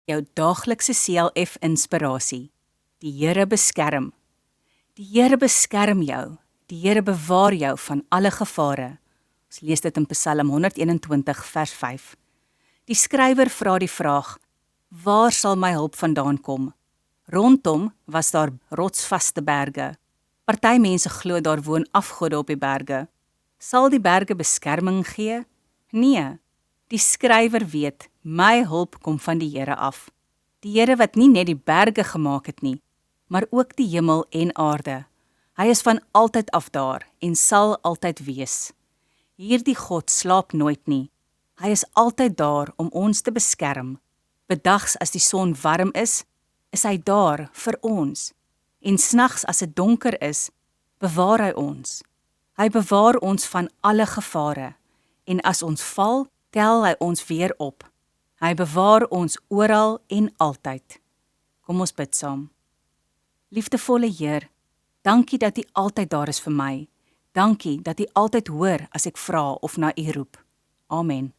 Jou daaglikse CLF inspirasie. Die Here beskerm. Die Here beskerm jou. Die Here bewaar jou van alle gevare. Ons lees dit in Psalm 121 vers 5. Die skrywer vra die vraag: waar sal my hulp vandaan kom? Rondom was daar rotsvaste berge. Party mense glo daar woon afgode op die berge. Sal die berge beskerming gee? Nee. Die skrywer weet, my hulp kom van die Here af. Die Here wat nie net die berge gemaak het nie, maar ook die hemel en aarde. Hy is van altyd af daar en sal altyd wees. Hierdie God slaap nooit nie. Hy is altyd daar om ons te beskerm. Bedags as die son warm is hy daar vir ons. En snags as dit donker is, bewaar hy ons. Hy bewaar ons van alle gevare. En as ons val, tel hy ons weer op. Hy bewaar ons oral en altyd. Kom ons bid saam. Liefdevolle Heer, dankie dat U altyd daar is vir my. Dankie dat U altyd hoor as ek vra of na U roep. Amen.